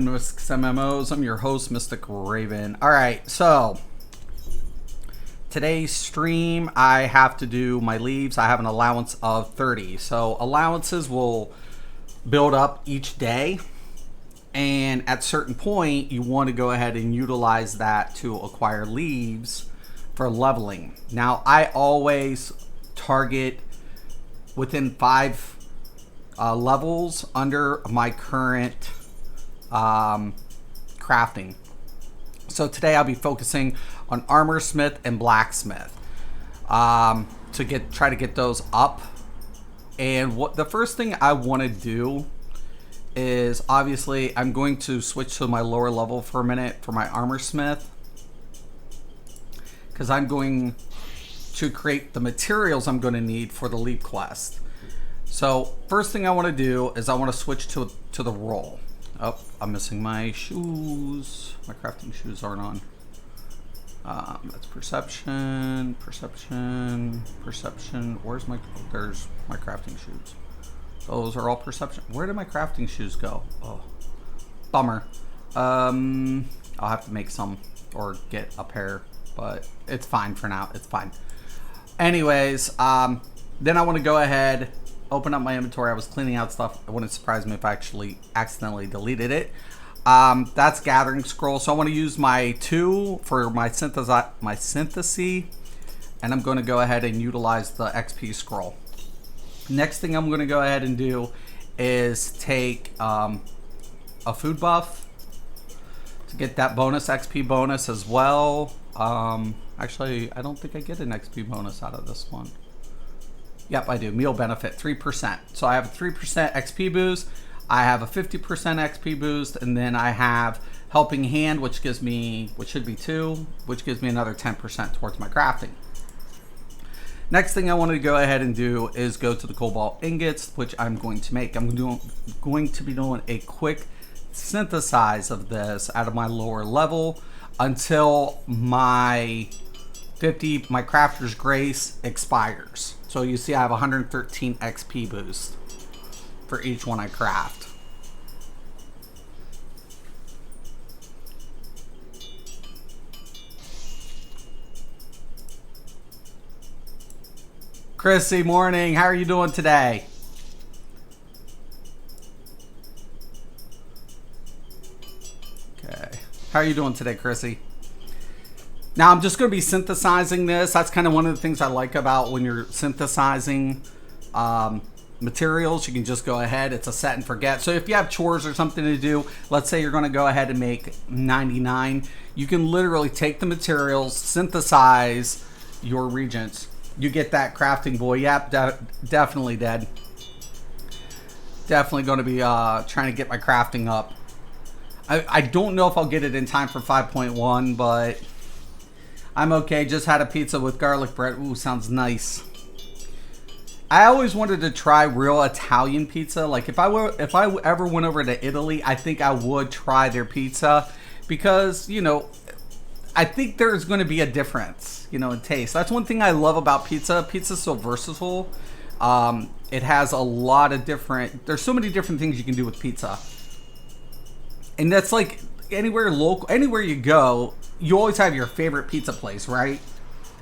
Mystic MMOs. I'm your host, Mystic Raven. Alright, so today's stream, I have to do my leaves. I have an allowance of 30. So allowances will build up each day. And at a certain point, you want to go ahead and utilize that to acquire leaves for leveling. Now, I always target within 5 levels under my current crafting. So today I'll be focusing on armor smith and blacksmith to try to get those up. And what the first thing I want to do is, obviously I'm going to switch to my lower level for a minute for my armor smith, because I'm going to create the materials I'm going to need for the leap quest. So first thing I want to do is I want to switch to the roll. Oh, I'm missing my shoes. My crafting shoes aren't on. That's perception, perception, perception. Where's my, there's my crafting shoes. Those are all perception. Where did my crafting shoes go? Oh, bummer. I'll have to make some or get a pair, but it's fine for now. It's fine. Anyways, then I want to go ahead, open up my inventory. I was cleaning out stuff. It wouldn't surprise me if I actually accidentally deleted it. That's gathering scroll. So I want to use my 2 for my synthesis, and I'm going to go ahead and utilize the XP scroll. Next thing I'm going to go ahead and do is take a food buff to get that bonus XP bonus as well. Actually, I don't think I get an XP bonus out of this one. Yep, I do. Meal benefit, 3%. So I have a 3% XP boost. I have a 50% XP boost. And then I have Helping Hand, which gives me, which should be 2, which gives me another 10% towards my crafting. Next thing I want to go ahead and do is go to the cobalt ingots, which I'm going to make. I'm going to be doing a quick synthesize of this out of my lower level until my crafter's grace expires. So you see I have 113 XP boost for each one I craft. Chrissy, morning. How are you doing today? Okay. How are you doing today, Chrissy? Now, I'm just going to be synthesizing this. That's kind of one of the things I like about when you're synthesizing materials. You can just go ahead. It's a set and forget. So if you have chores or something to do, let's say you're going to go ahead and make 99. You can literally take the materials, synthesize your regents. You get that crafting boy. Yep, definitely dead. Definitely going to be trying to get my crafting up. I don't know if I'll get it in time for 5.1, but I'm okay. Just had a pizza with garlic bread. Ooh, sounds nice. I always wanted to try real Italian pizza. Like if I ever went over to Italy, I think I would try their pizza because, you know, I think there's going to be a difference, you know, in taste. That's one thing I love about pizza. Pizza's so versatile. It has a lot of different, there's so many different things you can do with pizza. And that's like anywhere you go, you always have your favorite pizza place, right?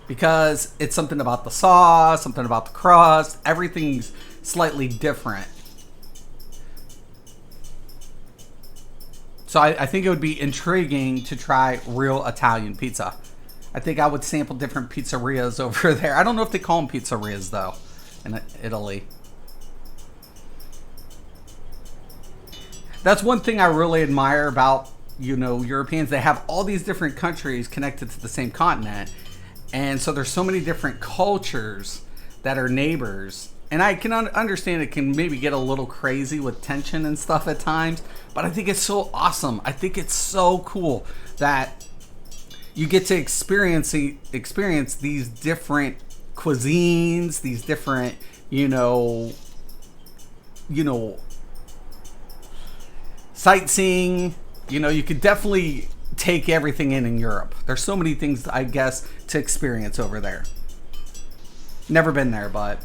Because it's something about the sauce, something about the crust, everything's slightly different. So I think it would be intriguing to try real Italian pizza. I think I would sample different pizzerias over there. I don't know if they call them pizzerias though in Italy. That's one thing I really admire about, you know, Europeans. They have all these different countries connected to the same continent. And so there's so many different cultures that are neighbors. And I can understand it can maybe get a little crazy with tension and stuff at times. But I think it's so awesome. I think it's so cool that you get to experience these different cuisines, these different, you know, sightseeing. You know, you could definitely take everything in Europe. There's so many things, I guess, to experience over there. Never been there, but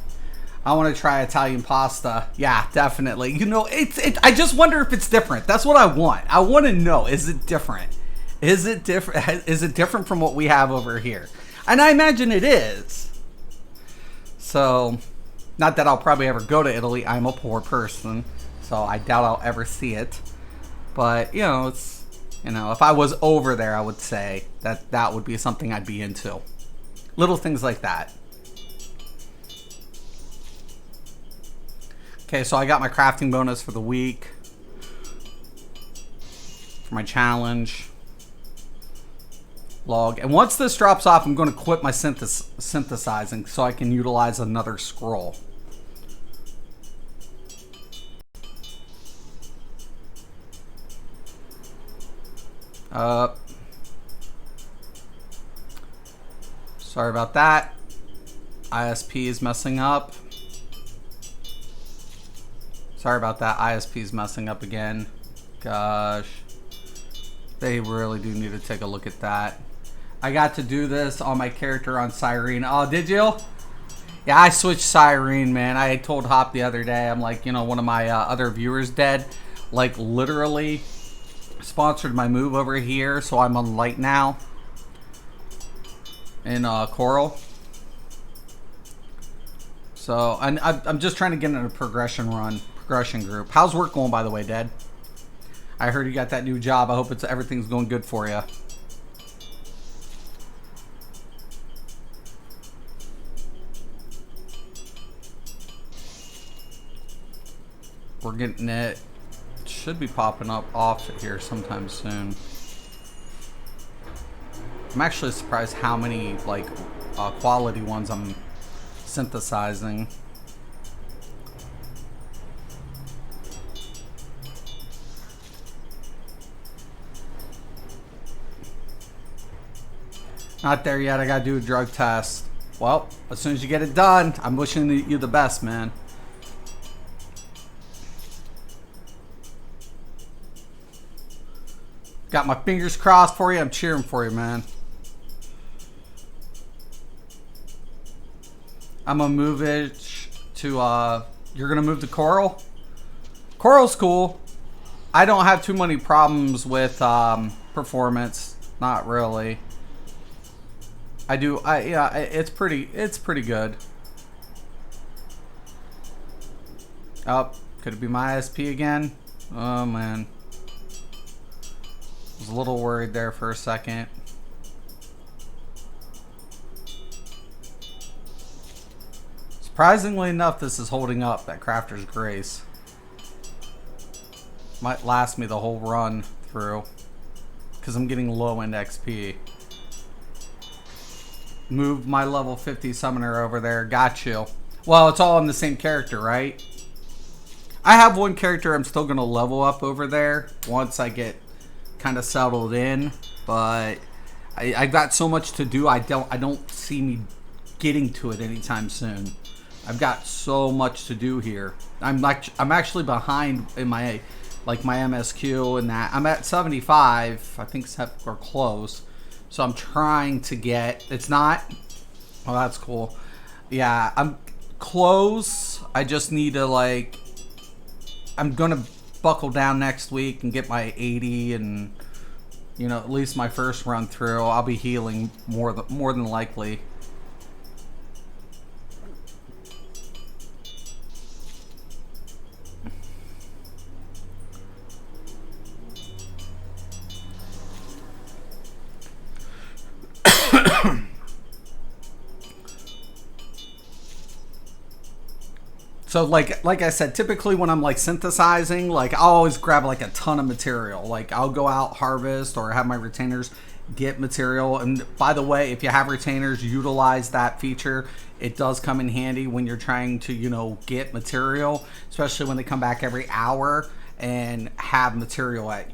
I want to try Italian pasta. Yeah, definitely. You know, I just wonder if it's different. That's what I want. I want to know, is it different? Is it different? Is it different from what we have over here? And I imagine it is. So, not that I'll probably ever go to Italy. I'm a poor person, so I doubt I'll ever see it. But, you know, it's, you know, if I was over there, I would say that would be something I'd be into. Little things like that. Okay, so I got my crafting bonus for the week. For my challenge. Log. And once this drops off, I'm going to quit my synthesizing so I can utilize another scroll. Sorry about that. ISP is messing up. Sorry about that. ISP is messing up again. Gosh. They really do need to take a look at that. I got to do this on my character on Cyrene. Oh, did you? Yeah, I switched Cyrene, man. I told Hop the other day, I'm like, you know, one of my other viewers dead. Like, literally sponsored my move over here, so I'm on light now. In Coral. So, and I'm just trying to get in a progression group. How's work going, by the way, Dad? I heard you got that new job. I hope everything's going good for you. We're getting it. Should be popping up off here sometime soon. I'm actually surprised how many like quality ones I'm synthesizing. Not there yet. I gotta do a drug test. Well, as soon as you get it done, I'm wishing you the best, man. Got my fingers crossed for you. I'm cheering for you, man. I'm gonna move it to you're gonna move to Coral? Coral's cool. I don't have too many problems with performance. Not really. Yeah, it's pretty good. Oh, could it be my ISP again? Oh man. I was a little worried there for a second. Surprisingly enough, this is holding up, that Crafter's Grace. Might last me the whole run through, because I'm getting low end XP. Move my level 50 summoner over there. Got you. Well, it's all on the same character, right? I have one character I'm still going to level up over there once I get kind of settled in, but I've got so much to do. I don't see me getting to it anytime soon. I've got so much to do here. I'm actually behind in my my MSQ and that. I'm at 75, I think, or close. So I'm trying to get. It's not. Oh, that's cool. Yeah, I'm close. I just need to like. I'm gonna buckle down next week and get my 80 and, you know, at least my first run through. I'll be healing more than likely. So like I said, typically when I'm like synthesizing, like I'll always grab like a ton of material. Like I'll go out, harvest, or have my retainers get material. And by the way, if you have retainers, utilize that feature. It does come in handy when you're trying to, you know, get material, especially when they come back every hour and have material at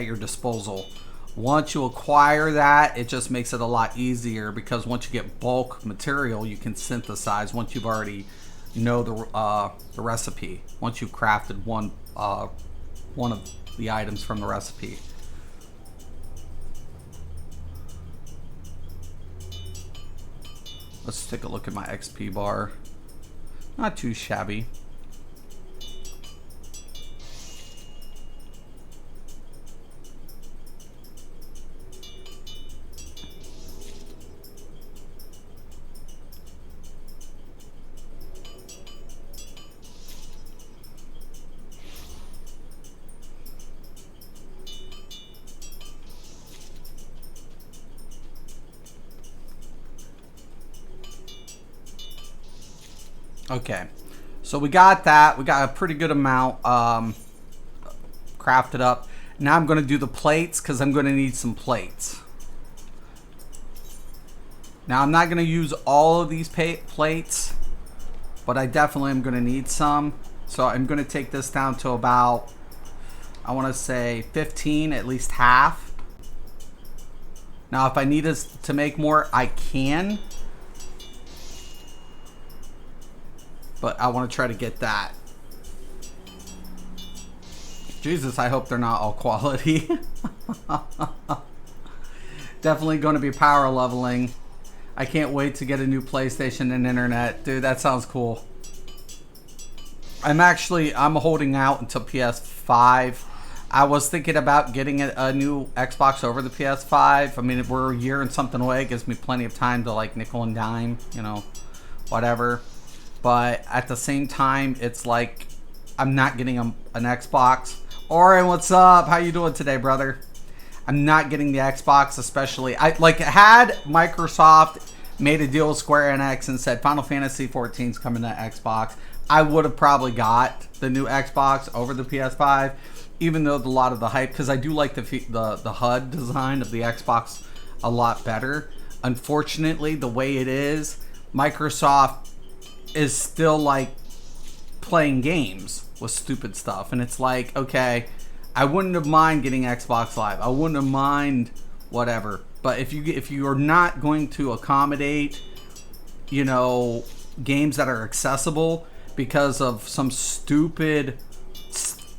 your disposal. Once you acquire that, it just makes it a lot easier, because once you get bulk material, you can synthesize once you've already know the recipe, once you've crafted one of the items from the recipe. Let's take a look at my XP bar. Not too shabby. Okay, so we got that. We got a pretty good amount crafted up. Now I'm going to do the plates because I'm going to need some plates. Now I'm not going to use all of these plates, but I definitely am going to need some. So I'm going to take this down to about, I want to say 15, at least half. Now if I need us to make more, I can. But I want to try to get that. Jesus, I hope they're not all quality. Definitely going to be power leveling. I can't wait to get a new PlayStation and internet. Dude, that sounds cool. I'm holding out until PS5. I was thinking about getting a new Xbox over the PS5. I mean, we're a year and something away. It gives me plenty of time to like nickel and dime, you know, whatever. But at the same time, it's like I'm not getting an Xbox. Oren, what's up? How you doing today, brother? I'm not getting the Xbox, especially. Had Microsoft made a deal with Square Enix and said Final Fantasy 14 is coming to Xbox, I would have probably got the new Xbox over the PS5, even though a lot of the hype, because I do like the HUD design of the Xbox a lot better. Unfortunately, the way it is, Microsoft is still like playing games with stupid stuff, and it's like, okay, I wouldn't have mind getting Xbox Live, I wouldn't have mind whatever, but if you are not going to accommodate, you know, games that are accessible because of some stupid,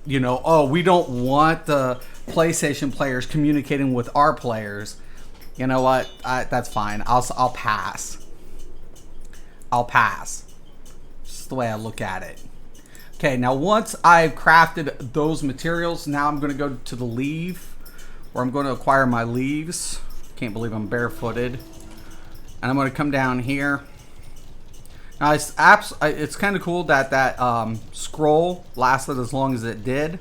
you know, oh, we don't want the PlayStation players communicating with our players, you know what, that's fine. I'll pass. Just the way I look at it. Okay, now once I've crafted those materials, now I'm going to go to the leaf, where I'm going to acquire my leaves. Can't believe I'm barefooted. And I'm going to come down here. Now it's kind of cool that scroll lasted as long as it did.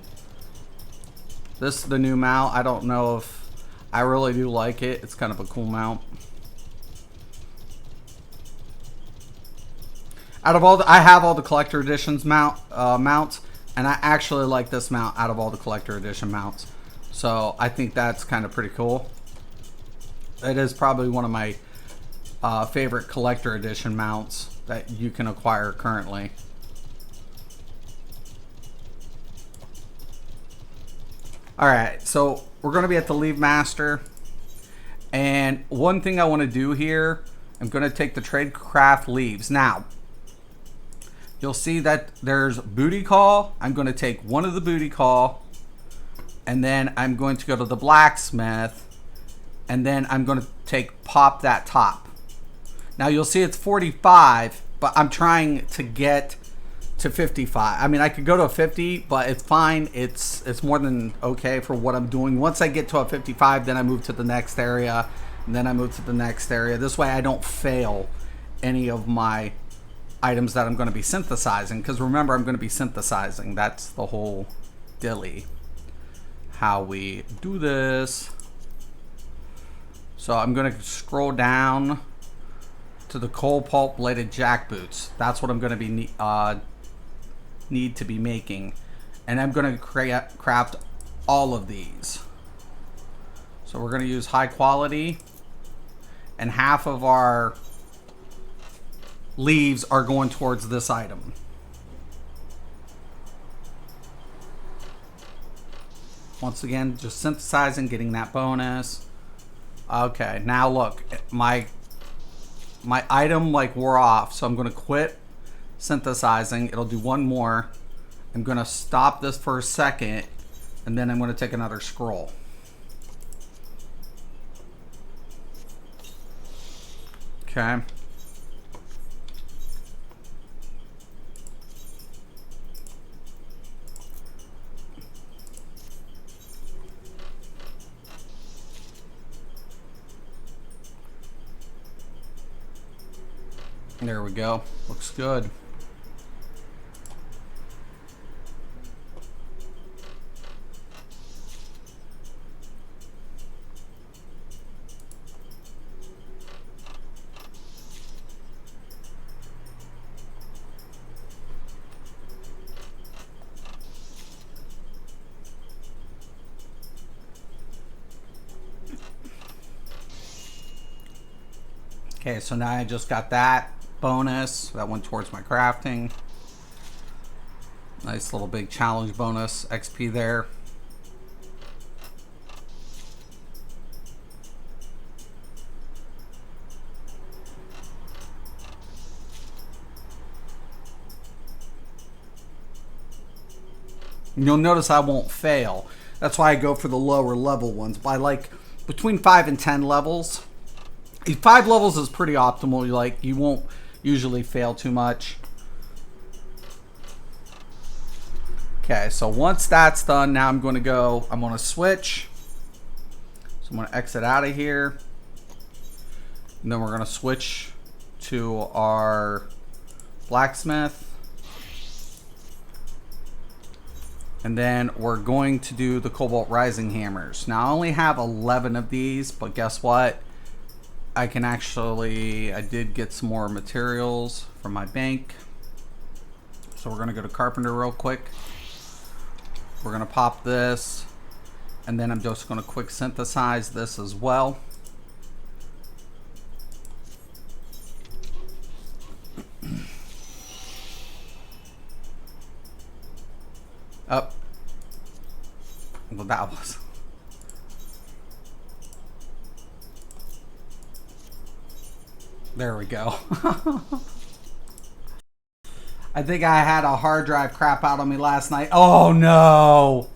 This is the new mount. I don't know if I really do like it. It's kind of a cool mount. Out of all I have all the collector editions mounts, and I actually like this mount out of all the collector edition mounts. So I think that's kind of pretty cool. It is probably one of my favorite collector edition mounts that you can acquire currently. Alright, so we're going to be at the Leave Master. And one thing I want to do here, I'm going to take the Tradecraft leaves. Now, you'll see that there's booty call. I'm going to take one of the booty call, and then I'm going to go to the blacksmith, and then I'm going to pop that top. Now you'll see it's 45, but I'm trying to get to 55. I mean, I could go to a 50, but it's fine. It's more than okay for what I'm doing. Once I get to a 55, then I move to the next area, and then I move to the next area. This way I don't fail any of my items that I'm going to be synthesizing, because remember, I'm going to be synthesizing. That's the whole dilly how we do this. So I'm going to scroll down to the coal pulp bladed jackboots. That's what I'm going to be need to be making, and I'm going to craft all of these. So we're going to use high quality, and half of our leaves are going towards this item. Once again, just synthesizing, getting that bonus. Okay, now look, my item like wore off, so I'm going to quit synthesizing. It'll do one more. I'm going to stop this for a second, and then I'm going to take another scroll. There we go. Looks good. Okay, so now I just got that bonus. That went towards my crafting. Nice little big challenge bonus XP there. You'll notice I won't fail. That's why I go for the lower level ones. By like between 5 and 10 levels. 5 levels is pretty optimal. You won't usually fail too much. Okay, so once that's done, now I'm going to switch. So I'm going to exit out of here. And then we're going to switch to our blacksmith. And then we're going to do the Cobalt Rising hammers. Now I only have 11 of these, but guess what? I did get some more materials from my bank. So we're gonna go to Carpenter real quick. We're gonna pop this, and then I'm just gonna quick synthesize this as well. Up. Well, that was. There we go. I think I had a hard drive crap out on me last night. Oh no.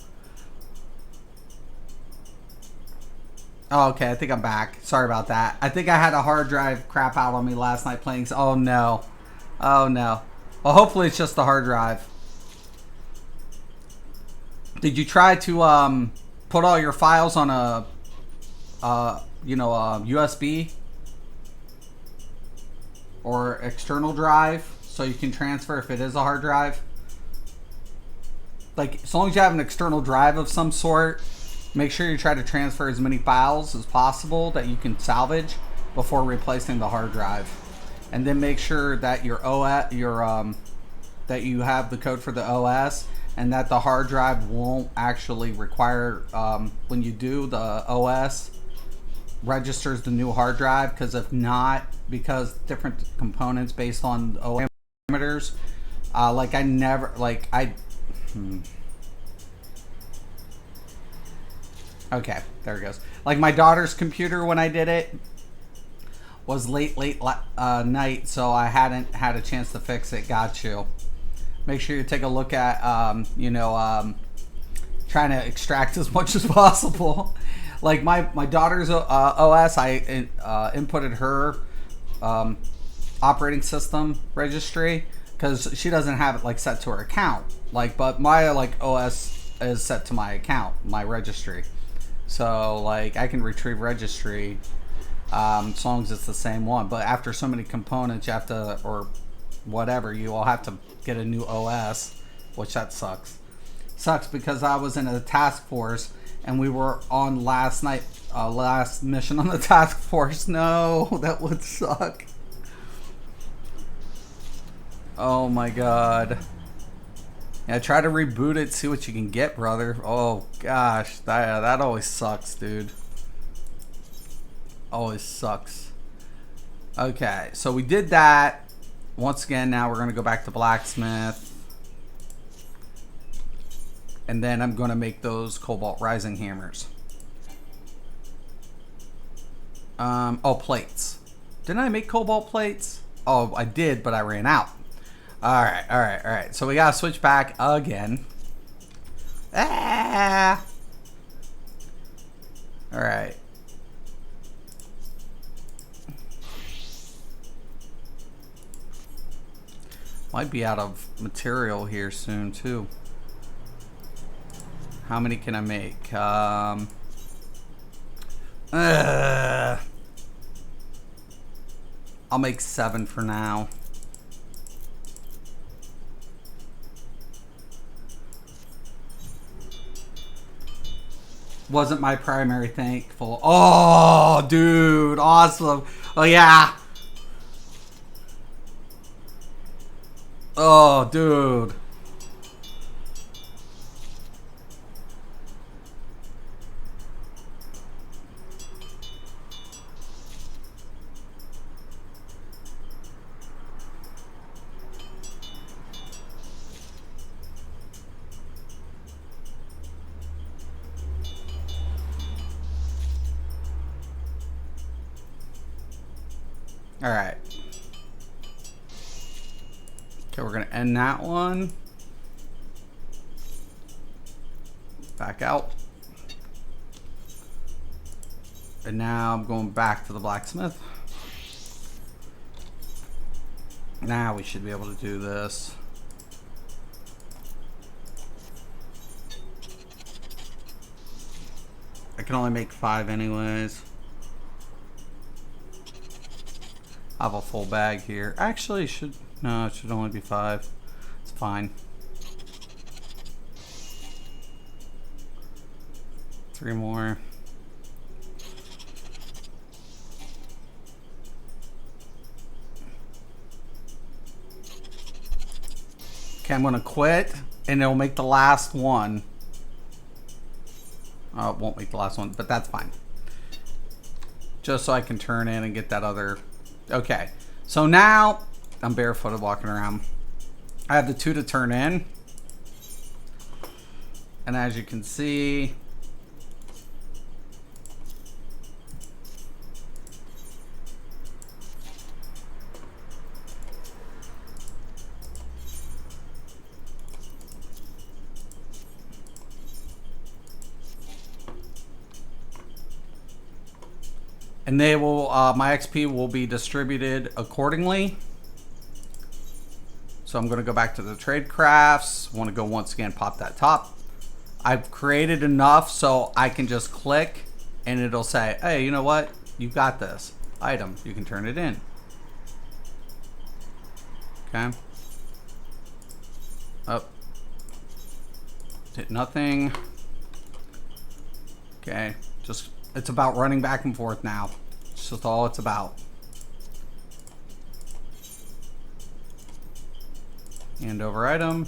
Oh, okay, I think I'm back. Sorry about that. I think I had a hard drive crap out on me last night playing. Oh no. Oh no. Well, hopefully it's just the hard drive. Did you try to put all your files on a USB or external drive so you can transfer if it is a hard drive? Like, as long as you have an external drive of some sort, make sure you try to transfer as many files as possible that you can salvage before replacing the hard drive. And then make sure that your OS, that you have the code for the OS, and that the hard drive won't actually require, when you do the OS, registers the new hard drive. Because if not, because different components based on OS parameters, okay, there it goes. Like my daughter's computer, when I did it, was late night, so I hadn't had a chance to fix it. Got you. Make sure you take a look at, trying to extract as much as possible. Like my daughter's OS, I inputted her operating system registry because she doesn't have it like set to her account. But my OS is set to my account, my registry. So I can retrieve registry as long as it's the same one. But after so many components, you have to, or whatever, you will have to get a new OS, which that sucks. Sucks because I was in a task force and we were on last mission on the task force. No, that would suck. Oh my god. Yeah, try to reboot it, see what you can get, brother. Oh gosh, that always sucks, dude. Always sucks. Okay, so we did that. Once again, now we're going to go back to blacksmith. And then I'm going to make those Cobalt Rising hammers. Oh, plates. Didn't I make cobalt plates? Oh, I did, but I ran out. Alright. So we got to switch back again. Ah! Alright. Might be out of material here soon too. How many can I make? I'll make 7 for now. Wasn't my primary thankful. Oh, dude. Awesome. Oh, yeah. Oh, dude. All right. Okay, we're going to end that one. Back out. And now I'm going back to the blacksmith. Now we should be able to do this. I can only make 5 anyways. I have a full bag here. Actually, it should only be 5. It's fine. 3 more. Okay, I'm gonna quit, and it'll make the last one. Oh, it won't make the last one, but that's fine. Just so I can turn in and get that other. Okay, so now I'm barefooted walking around. I have the 2 to turn in, and as you can see, and they will, my XP will be distributed accordingly. So I'm going to go back to the trade crafts. Want to go once again, pop that top. I've created enough so I can just click and it'll say, hey, you know what? You've got this item. You can turn it in. Okay. Oh. Hit nothing. Okay. Just, it's about running back and forth now. It's just all it's about. Hand over item.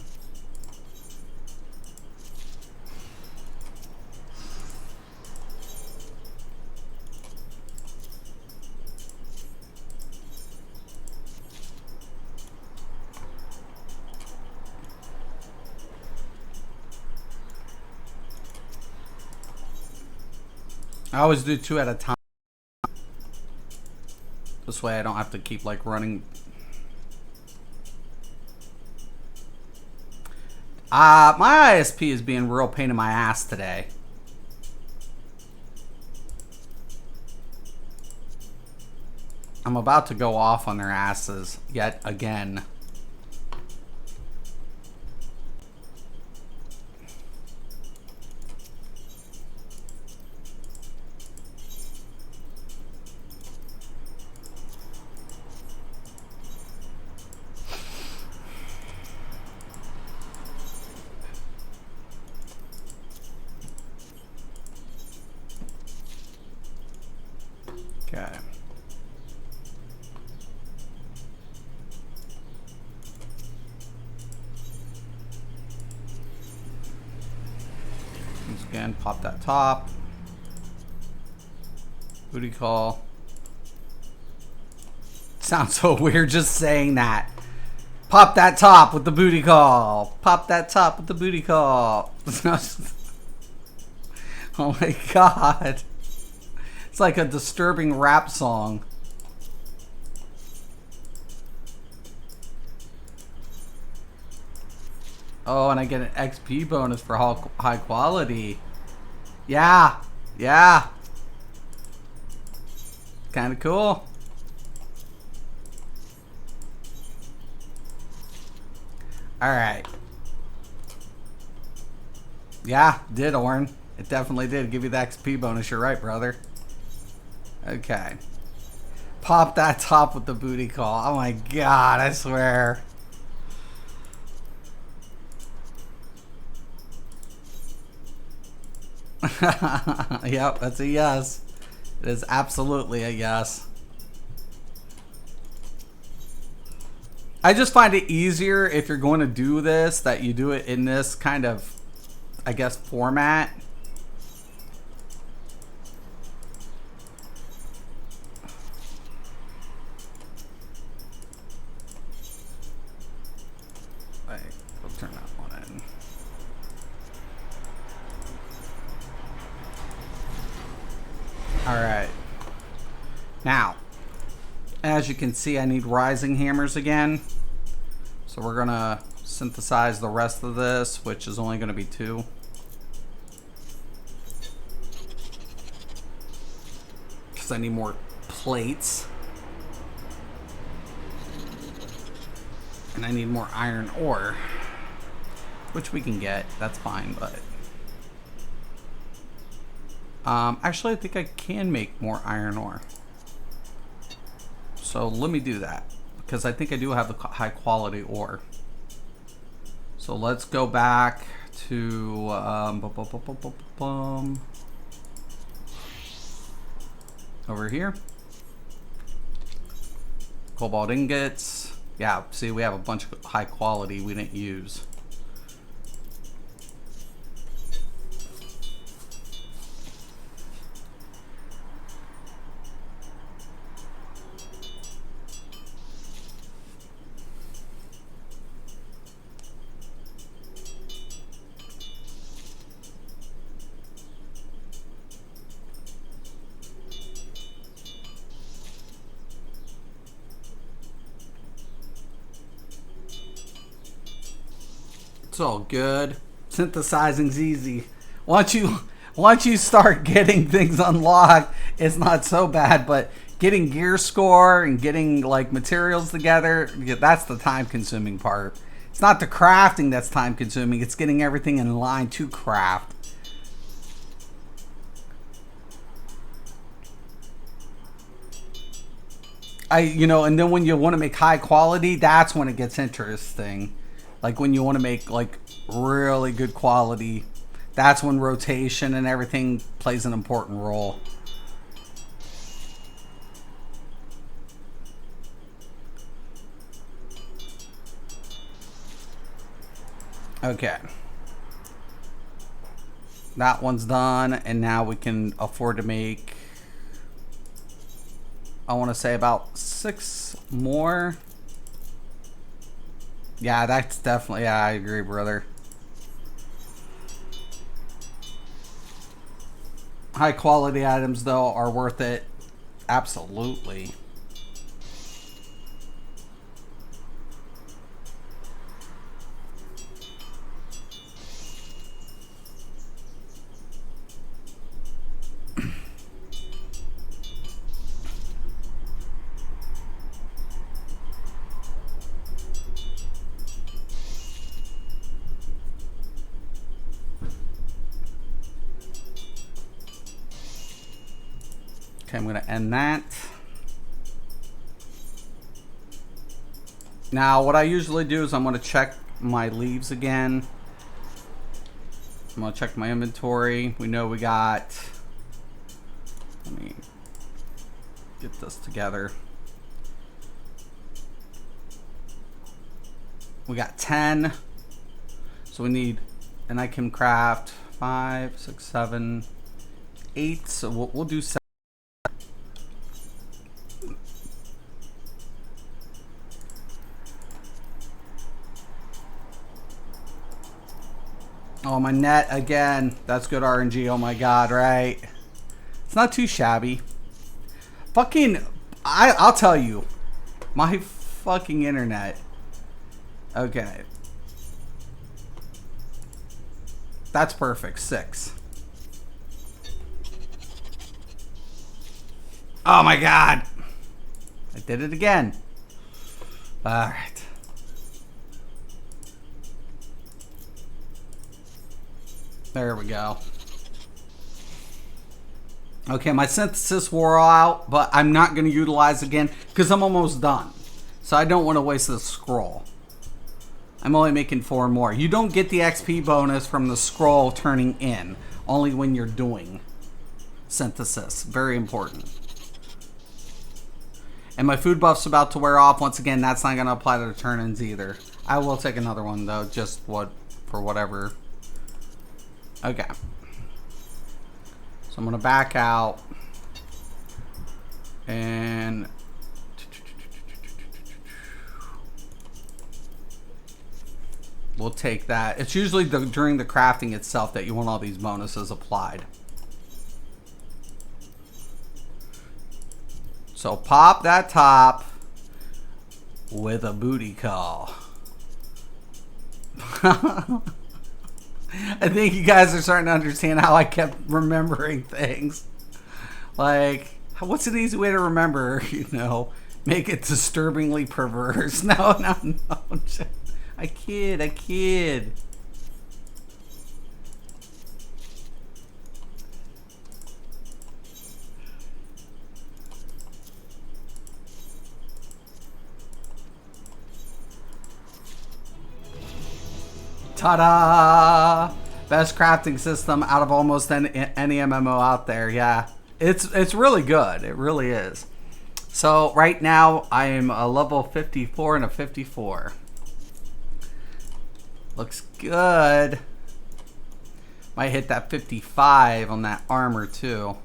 I always do 2 at a time. This way I don't have to keep like running. My ISP is being a real pain in my ass today. I'm about to go off on their asses yet again. Okay. Once again, pop that top. Booty call. Sounds so weird just saying that. Pop that top with the booty call. Pop that top with the booty call. Oh my god. It's like a disturbing rap song. Oh, and I get an XP bonus for high quality. Yeah. Yeah. Kind of cool. Alright. Yeah, did, Orin. It definitely did give you the XP bonus. You're right, brother. Okay. pop that top with the booty call. Oh my god, I swear. Yep, that's a yes. It is absolutely a yes. I just find it easier if you're going to do this, that you do it in this kind of, I guess, format. Wait, we'll turn that one in. Alright. Now, as you can see, I need rising hammers again. So we're going to synthesize the rest of this, which is only going to be 2. Because I need more plates. And I need more iron ore. Which we can get. That's fine, but... actually, I think I can make more iron ore. So let me do that. Because I think I do have the high quality ore. So let's go back to... over here. Cobalt ingots. Yeah, see, we have a bunch of high quality we didn't use. It's all good. Synthesizing's easy. Once you start getting things unlocked, it's not so bad. But getting gear score and getting like materials together, that's the time-consuming part. It's not the crafting that's time-consuming. It's getting everything in line to craft. And then when you want to make high quality, that's when it gets interesting. Like when you want to make like really good quality, that's when rotation and everything plays an important role. Okay. That one's done, and now we can afford to make, I want to say, about 6 more. Yeah, that's definitely, yeah, I agree, brother. High quality items, though, are worth it. Absolutely. Okay, I'm going to end that. Now, what I usually do is I'm going to check my leaves again. I'm going to check my inventory. We know we got... Let me get this together. We got 10. So we need... And I can craft 5, 6, 7, 8. So we'll do 7. Oh, my net again. That's good RNG. Oh my god, right? It's not too shabby. Fucking, I'll tell you. My fucking internet. Okay. That's perfect. 6. Oh my god. I did it again. Alright. There we go. Okay, my synthesis wore out, but I'm not going to utilize again because I'm almost done. So I don't want to waste the scroll. I'm only making 4 more. You don't get the XP bonus from the scroll turning in, only when you're doing synthesis. Very important. And my food buff's about to wear off. Once again, that's not going to apply to the turn-ins either. I will take another one, though, just for whatever. Okay. So I'm going to back out. And we'll take that. It's usually during the crafting itself that you want all these bonuses applied. So pop that top with a booty call. I think you guys are starting to understand how I kept remembering things. Like, what's an easy way to remember? You know, make it disturbingly perverse. No. I kid. Ta-da! Best crafting system out of almost any MMO out there. Yeah, it's really good. It really is. So right now I am a level 54 and a 54. Looks good. Might hit that 55 on that armor too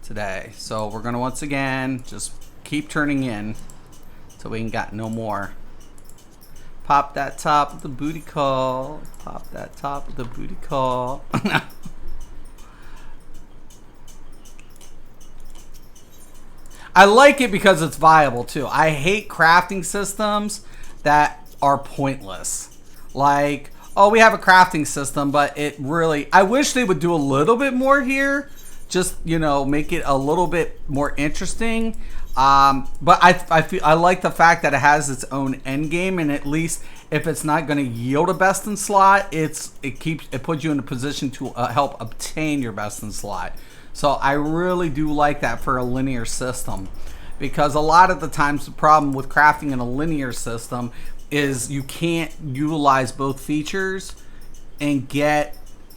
today. So we're gonna once again just keep turning in till we ain't got no more. Pop that top with the booty call. Pop that top with the booty call. I like it because it's viable too. I hate crafting systems that are pointless. Like, oh, we have a crafting system, but it really... I wish they would do a little bit more here. Just, you know, make it a little bit more interesting. But I like the fact that it has its own end game, and at least if it's not going to yield a best in slot, it puts you in a position to help obtain your best in slot. So I really do like that for a linear system, because a lot of the times the problem with crafting in a linear system is you can't utilize both features and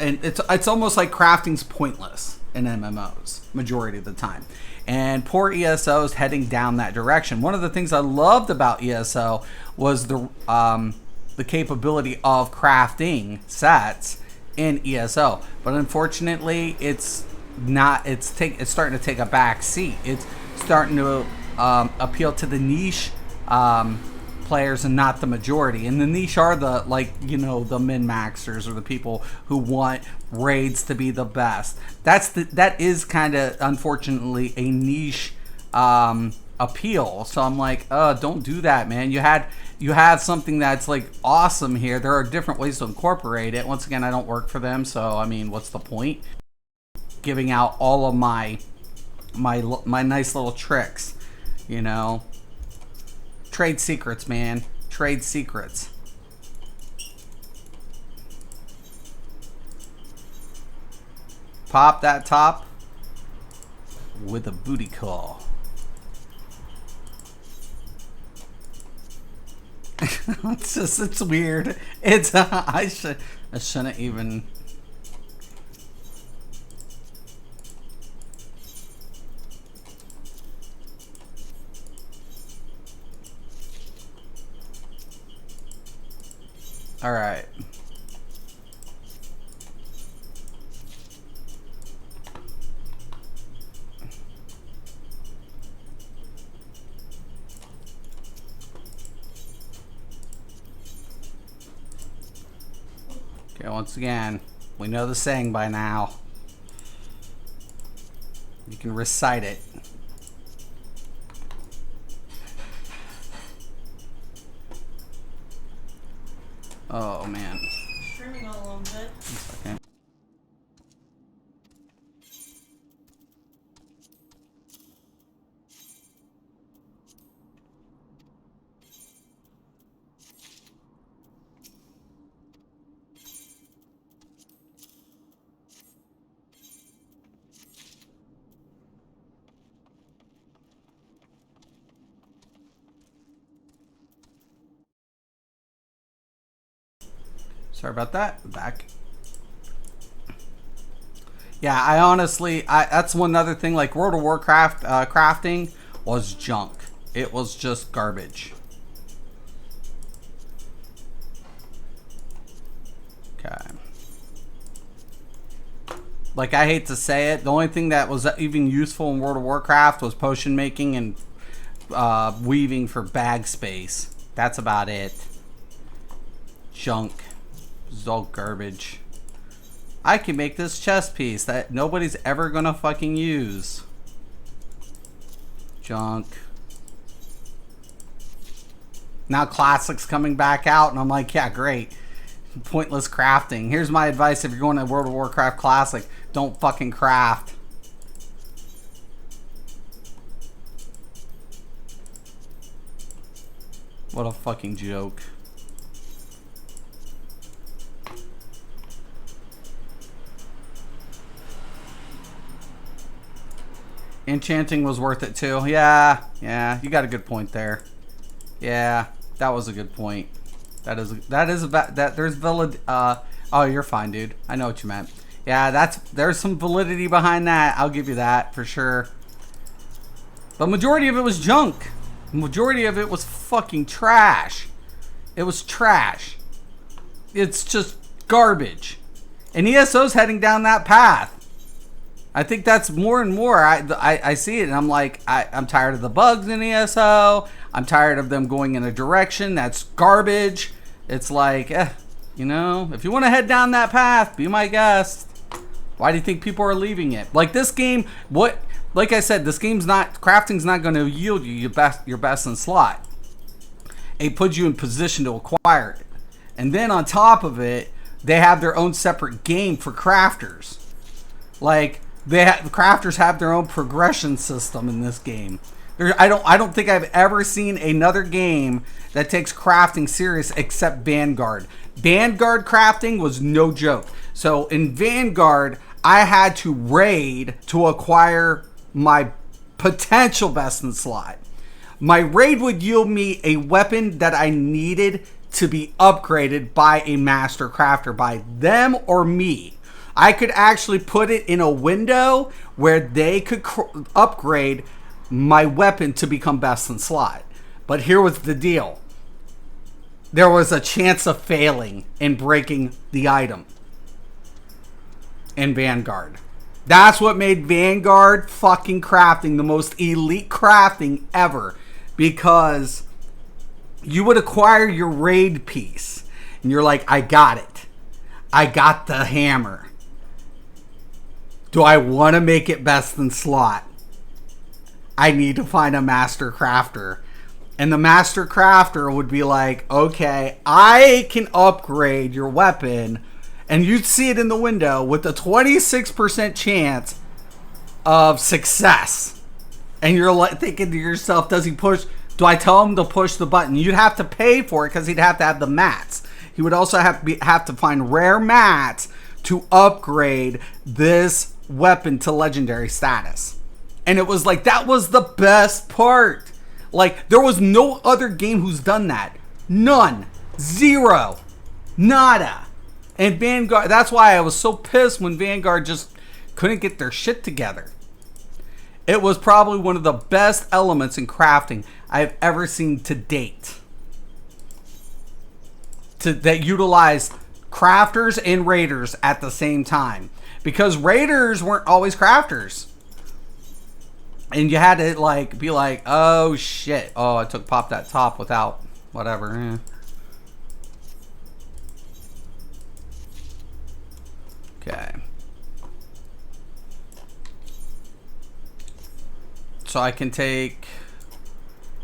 it's almost like crafting's pointless in MMOs majority of the time. And poor ESO is heading down that direction. One of the things I loved about ESO was the capability of crafting sets in ESO, but unfortunately, it's starting to take a back seat. It's starting to appeal to the niche players and not the majority. And the niche are the the min-maxers or the people who want raids to be the best. That is kind of unfortunately a niche appeal. So I'm like, don't do that, man. You have something that's like awesome here. There are different ways to incorporate it. Once again, I don't work for them, so I mean, what's the point? Giving out all of my nice little tricks, you know. Trade secrets, man. Trade secrets. Pop that top with a booty call. It's weird. It's I shouldn't even. All right. Okay, once again, we know the saying by now. You can recite it. Oh man. Streaming all alone, bit. Okay. Sorry about that. Back. Yeah, I honestly, that's one other thing. Like World of Warcraft crafting was junk. It was just garbage. Okay. Like, I hate to say it, the only thing that was even useful in World of Warcraft was potion making and weaving for bag space. That's about it. Junk. This is all garbage. I can make this chest piece that nobody's ever gonna fucking use. Junk. Now Classic's coming back out, and I'm like, yeah, great. Pointless crafting. Here's my advice if you're going to World of Warcraft Classic. Don't fucking craft. What a fucking joke. Enchanting was worth it too. Yeah, you got a good point there. Yeah, that was a good point. There's valid. Oh, you're fine, dude. I know what you meant. Yeah, there's some validity behind that. I'll give you that for sure. But majority of it was junk. Majority of it was fucking trash. It was trash. It's just garbage. And ESO's heading down that path. I think that's more and more. I see it, and I'm like, I'm tired of the bugs in ESO. I'm tired of them going in a direction that's garbage. It's like, you know, if you want to head down that path, be my guest. Why do you think people are leaving it? Like this game, like I said, this game's crafting's not going to yield you your best in slot. It puts you in position to acquire it. And then on top of it, they have their own separate game for crafters. Like, crafters have their own progression system in this game. I don't think I've ever seen another game that takes crafting serious except Vanguard. Vanguard crafting was no joke. So in Vanguard, I had to raid to acquire my potential best in slot. My raid would yield me a weapon that I needed to be upgraded by a master crafter, by them or me. I could actually put it in a window where they could upgrade my weapon to become best in slot. But here was the deal. There was a chance of failing and breaking the item in Vanguard. That's what made Vanguard fucking crafting the most elite crafting ever. Because you would acquire your raid piece and you're like, I got it. I got the hammer. Do I want to make it best in slot? I need to find a master crafter. And the master crafter would be like, okay, I can upgrade your weapon. And you'd see it in the window with a 26% chance of success. And you're like thinking to yourself, does he push? Do I tell him to push the button? You'd have to pay for it because he'd have to have the mats. He would also have to find rare mats to upgrade this weapon to legendary status. And it was like, that was the best part. Like, there was no other game who's done that. None. Zero. Nada. And Vanguard, that's why I was so pissed when Vanguard just couldn't get their shit together. It was probably one of the best elements in crafting I've ever seen to date. That utilize crafters and raiders at the same time. Because raiders weren't always crafters. And you had to like be like, oh shit. Oh, I popped that top without whatever. Okay. So I can take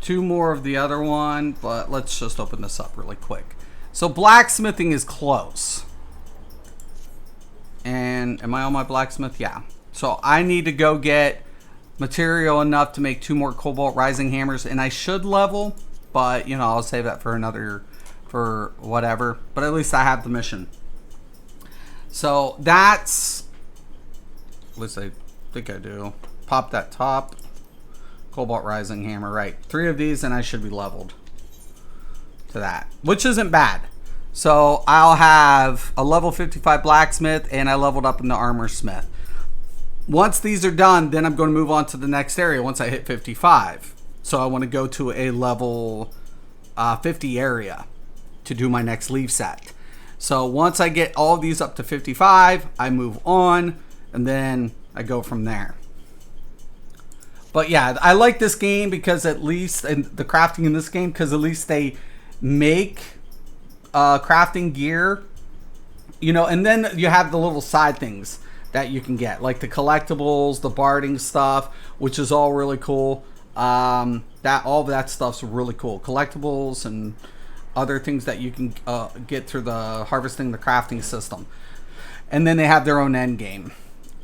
2 more of the other one, but let's just open this up really quick. So blacksmithing is close. And am I on my blacksmith? Yeah. So I need to go get material enough to make 2 more Cobalt Rising hammers, and I should level, but you know, I'll save that for whatever. But at least I have the mission. So that's, at least I think I do. Pop that top. Cobalt Rising hammer, right. 3 of these and I should be leveled to that, which isn't bad. So I'll have a level 55 blacksmith, and I leveled up in the armor smith. Once these are done, then I'm going to move on to the next area once I hit 55. So I want to go to a level 50 area to do my next leave set. So once I get all of these up to 55, I move on, and then I go from there. But yeah, I like this game because at least, and the crafting in this game, because at least they make crafting gear, you know, and then you have the little side things that you can get, like the collectibles, the barding stuff, which is all really cool. That all of that stuff's really cool. Collectibles and other things that you can get through the harvesting the crafting system. And then they have their own end game.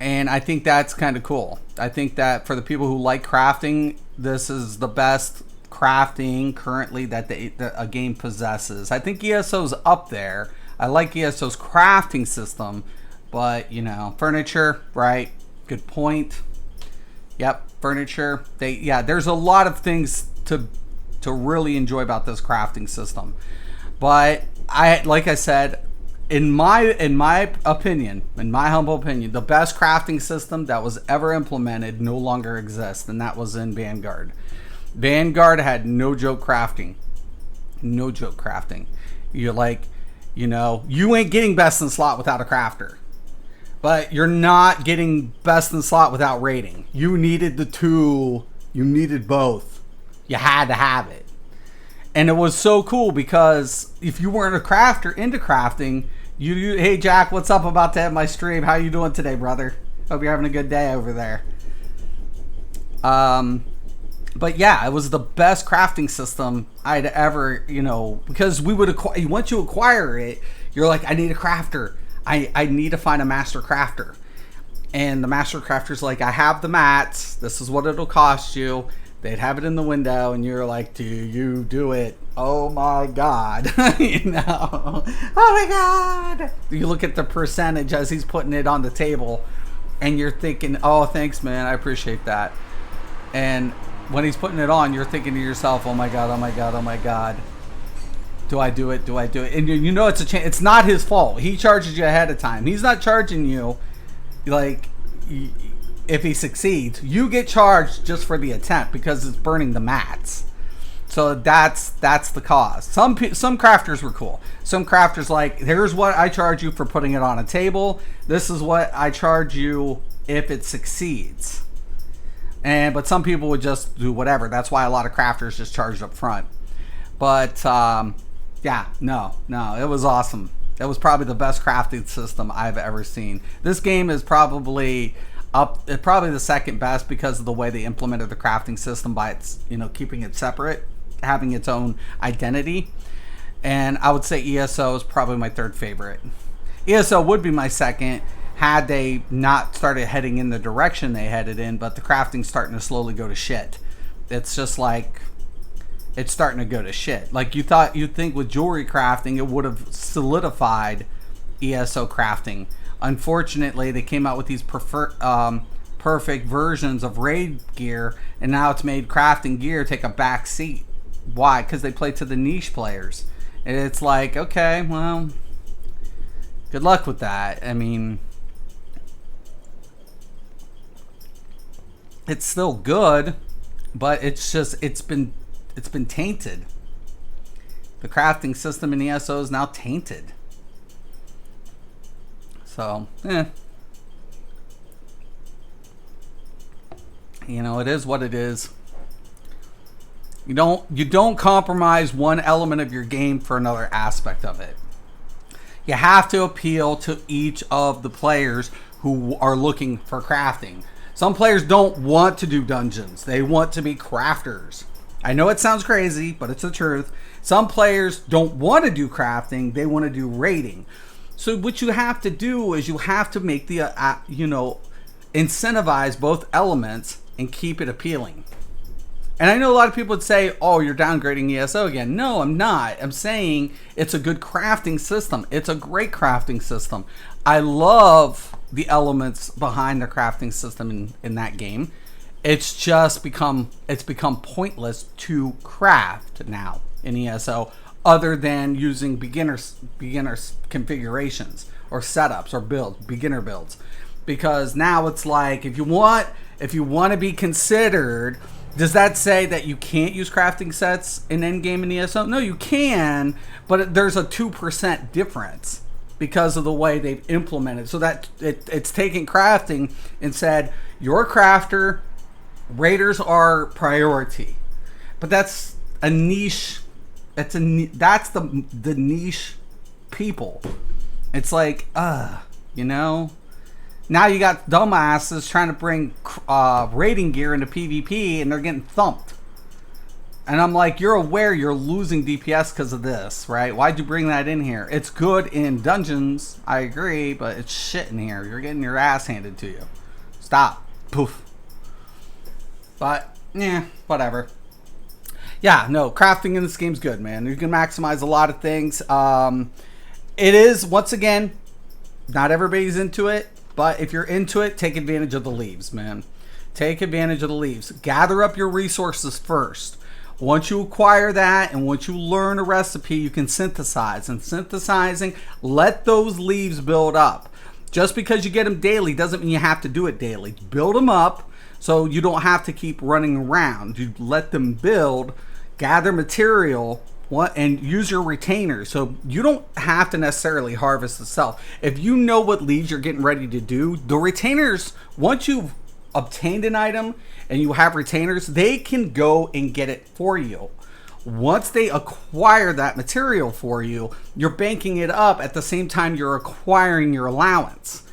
And I think that's kind of cool. I think that for the people who like crafting, this is the best crafting currently that a game possesses. I think ESO's up there. I like ESO's crafting system, but you know, furniture, right? Good point. Yep, furniture. There's a lot of things to really enjoy about this crafting system. But like I said, in my opinion, in my humble opinion, the best crafting system that was ever implemented no longer exists, and that was in Vanguard. Vanguard had no joke crafting. No joke crafting. You're like, you know, you ain't getting best in slot without a crafter. But you're not getting best in slot without raiding. You needed the two. You needed both. You had to have it. And it was so cool because if you weren't a crafter into crafting, you hey Jack, what's up? About to have my stream. How you doing today, brother? Hope you're having a good day over there. But yeah, it was the best crafting system I'd ever, you know, because we would acquire, once you acquire it, you're like, I need a crafter. I need to find a master crafter. And the master crafter's like, I have the mats. This is what it'll cost you. They'd have it in the window, and you're like, do you do it? Oh my God. You know, oh my God. You look at the percentage as he's putting it on the table, and you're thinking, oh, thanks, man. I appreciate that. And when he's putting it on, you're thinking to yourself, oh my God, oh my God, oh my God. Do I do it? Do I do it? And you know it's a chance. It's not his fault. He charges you ahead of time. He's not charging you, like, if he succeeds. You get charged just for the attempt because it's burning the mats. So that's the cost. Some crafters were cool. Some crafters like, here's what I charge you for putting it on a table. This is what I charge you if it succeeds. But some people would just do whatever. That's why a lot of crafters just charged up front. But yeah, no, it was awesome. It was probably the best crafting system I've ever seen. This game is probably the second best because of the way they implemented the crafting system by its, you know, keeping it separate, having its own identity. And I would say ESO is probably my third favorite. ESO would be my second had they not started heading in the direction they headed in, but the crafting's starting to slowly go to shit. It's just like, it's starting to go to shit. Like you'd think with jewelry crafting, it would have solidified ESO crafting. Unfortunately, they came out with these perfect versions of raid gear, and now it's made crafting gear take a back seat. Why? Because they play to the niche players. And it's like, okay, well, good luck with that. I mean, it's still good, but it's just, it's been tainted. The crafting system in ESO is now tainted. So, you know, it is what it is. You don't compromise one element of your game for another aspect of it. You have to appeal to each of the players who are looking for crafting. Some players don't want to do dungeons. They want to be crafters. I know it sounds crazy, but it's the truth. Some players don't want to do crafting. They want to do raiding. So what you have to do is you have to make the, incentivize both elements and keep it appealing. And I know a lot of people would say, oh, you're downgrading ESO again. No, I'm not. I'm saying it's a good crafting system. It's a great crafting system. I love the elements behind the crafting system in that game. It's just become pointless to craft now in ESO other than using beginners configurations or setups or builds, beginner builds. Because now it's like, if you want to be considered, does that say that you can't use crafting sets in endgame in ESO? No, you can, but there's a 2% difference because of the way they've implemented. So that it's taken crafting and said, you're a crafter, raiders are priority. But that's a niche. That's the niche people. It's like, you know. Now you got dumbasses trying to bring raiding gear into PvP, and they're getting thumped. And I'm like, you're aware you're losing DPS because of this, right? Why'd you bring that in here? It's good in dungeons, I agree, but it's shit in here. You're getting your ass handed to you. Stop. Poof. But, yeah, whatever. Yeah, no, crafting in this game's good, man. You can maximize a lot of things. It is, once again, not everybody's into it, but if you're into it, take advantage of the leaves, man. Take advantage of the leaves. Gather up your resources first. Once you acquire that and once you learn a recipe, you can synthesize. And synthesizing, let those leaves build up. Just because you get them daily doesn't mean you have to do it daily. Build them up so you don't have to keep running around. You let them build, gather material, and use your retainers. So you don't have to necessarily harvest itself. If you know what leaves you're getting ready to do, the retainers, once you've obtained an item and you have retainers, they can go and get it for you. Once they acquire that material for you, you're banking it up at the same time you're acquiring your allowance.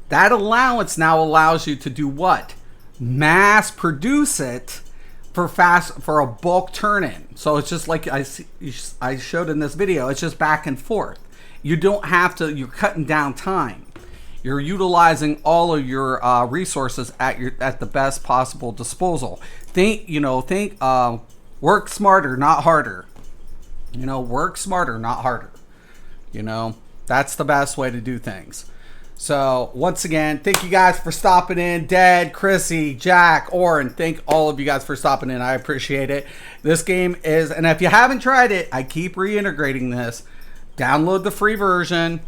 That allowance now allows you to do what? Mass produce it for a bulk turn-in. So it's just like I showed in this video, it's just back and forth. You don't have to, you're cutting down time. You're utilizing all of your resources at the best possible disposal. Think work smarter, not harder. Work smarter, not harder. That's the best way to do things. So once again, thank you guys for stopping in. Dad, Chrissy, Jack, Oren, thank all of you guys for stopping in. I appreciate it. This game is, and if you haven't tried it, I keep reintegrating this. Download the free version.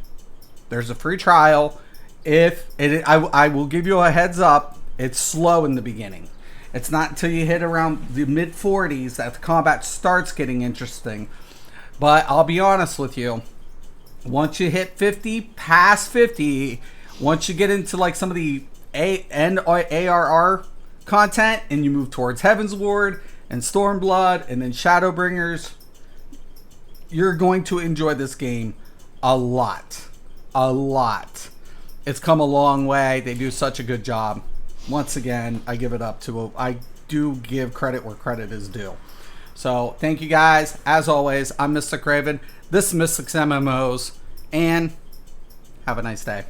There's a free trial. I will give you a heads up. It's slow in the beginning. It's not until you hit around the mid 40s that the combat starts getting interesting. But I'll be honest with you. Once you hit 50, past 50, once you get into like some of the ARR content and you move towards Heavensward and Stormblood and then Shadowbringers, you're going to enjoy this game a lot. A lot. It's come a long way. They do such a good job. Once again, I do give credit where credit is due. So thank you guys. As always, I'm Mystic Raven. This is Mystic's MMOs, and have a nice day.